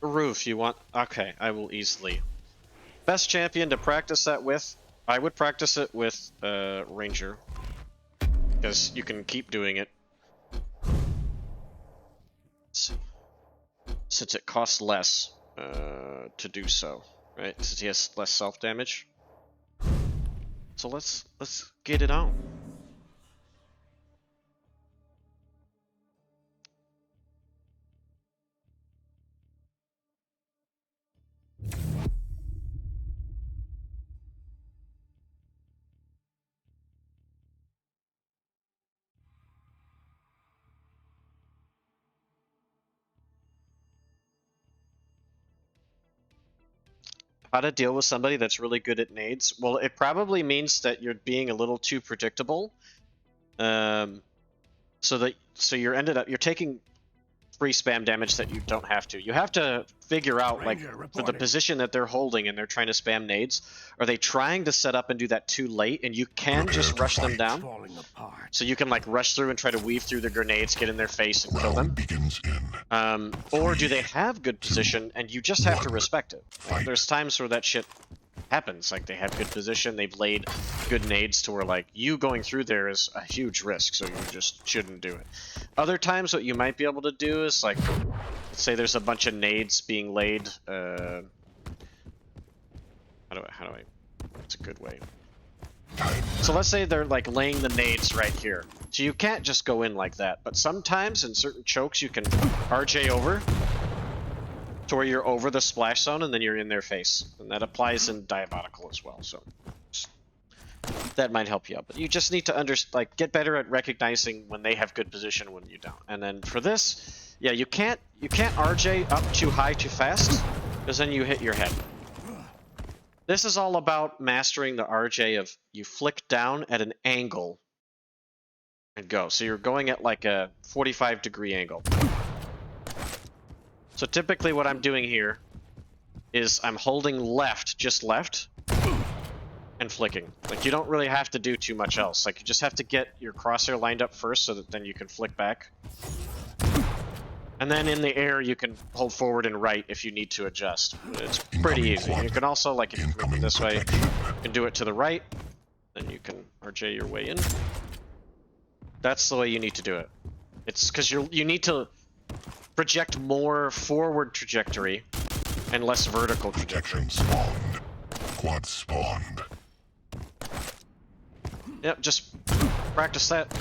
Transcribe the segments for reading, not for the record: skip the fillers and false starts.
Roof, you want? Okay, I will easily. Best champion to practice that with? I would practice it with Ranger. Because you can keep doing it. Since it costs less to do so, right? Since he has less self-damage. So let's get it on. How to deal with somebody that's really good at nades? Well, it probably means that you're being a little too predictable. So you're taking free spam damage that you don't have to. You have to figure out, like, for the position that they're holding and they're trying to spam nades, are they trying to set up and do that too late? And you can just rush them down. So you can, like, rush through and try to weave through the grenades, get in their face, and kill them. Or do they have good position and you just have to respect it? Like, there's times where that shit happens. Like, they have good position, they've laid good nades to where, like, you going through there is a huge risk, so you just shouldn't do it. Other times what you might be able to do is, like, say there's a bunch of nades being laid, how do I, it's a good way. So let's say they're, like, laying the nades right here. So you can't just go in like that, but sometimes in certain chokes you can RJ over to where you're over the splash zone and then you're in their face. And that applies in Diabolical as well, so that might help you out. But you just need to get better at recognizing when they have good position, when you don't. And then for this, yeah, you can't RJ up too high too fast, because then you hit your head. This is all about mastering the RJ of you flick down at an angle and go. So you're going at like a 45-degree angle. So typically what I'm doing here is I'm holding left, just left, and flicking. Like, you don't really have to do too much else. Like, you just have to get your crosshair lined up first so that then you can flick back. And then in the air, you can hold forward and right if you need to adjust. It's pretty easy. You can also, like, if you're moving this way, you can do it to the right. Then you can RJ your way in. That's the way you need to do it. It's because you need to project more forward trajectory and less vertical trajectory. Protection spawned. Quad spawned. Yep, just practice that.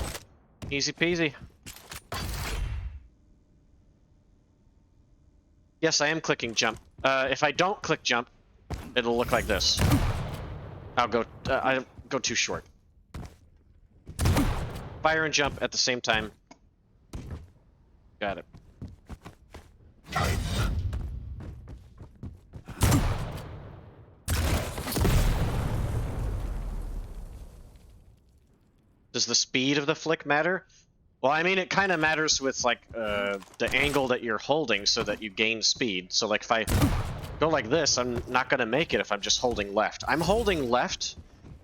Easy peasy. Yes, I am clicking jump. If I don't click jump, it'll look like this. I'll go too short. Fire and jump at the same time. Got it. Does the speed of the flick matter? Well, I mean, it kind of matters with, like, the angle that you're holding so that you gain speed. So, like, if I go like this, I'm not going to make it if I'm just holding left. I'm holding left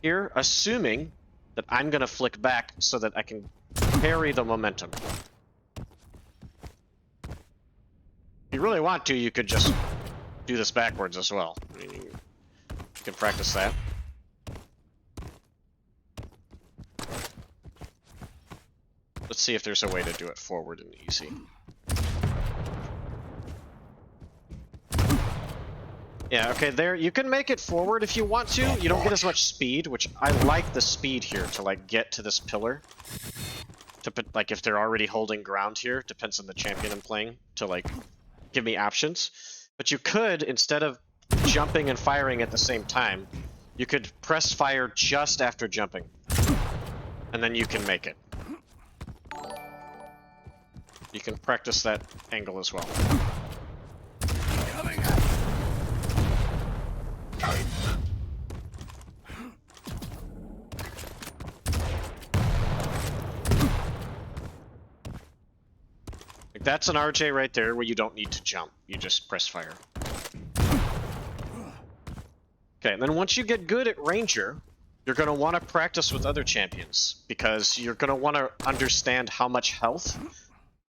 here, assuming that I'm going to flick back so that I can carry the momentum. If you really want to, you could just do this backwards as well. I mean, you can practice that. Let's see if there's a way to do it forward and easy. Yeah, okay, there. You can make it forward if you want to. You don't get as much speed, which I like the speed here to, like, get to this pillar. To put, like, if they're already holding ground here, depends on the champion I'm playing, to, like, give me options. But you could, instead of jumping and firing at the same time, you could press fire just after jumping. And then you can make it. You can practice that angle as well. Like, that's an RJ right there where you don't need to jump. You just press fire. Okay, and then once you get good at Ranger, you're going to want to practice with other champions, because you're going to want to understand how much health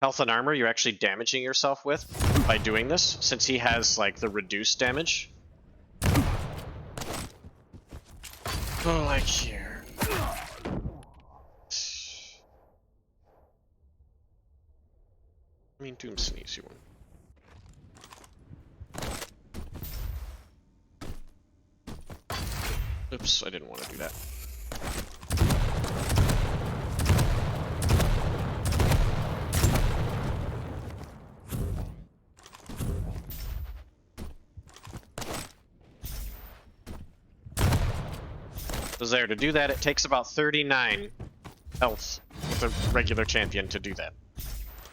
health and armor you're actually damaging yourself with by doing this, since he has like the reduced damage. Oh, like here. I mean, Doom's an easy one. Oops, I didn't want to do that. So there, to do that, it takes about 39 health with a regular champion to do that.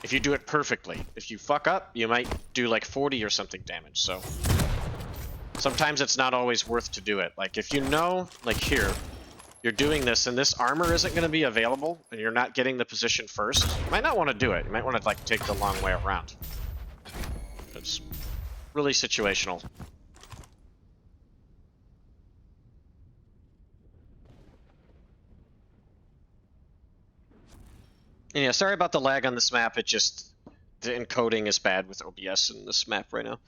If you do it perfectly. If you fuck up, you might do like 40 or something damage, so... Sometimes it's not always worth to do it. Like, if you know, like here, you're doing this and this armor isn't going to be available, and you're not getting the position first, you might not want to do it. You might want to, like, take the long way around. It's really situational. And yeah, sorry about the lag on this map. It just... The encoding is bad with OBS in this map right now.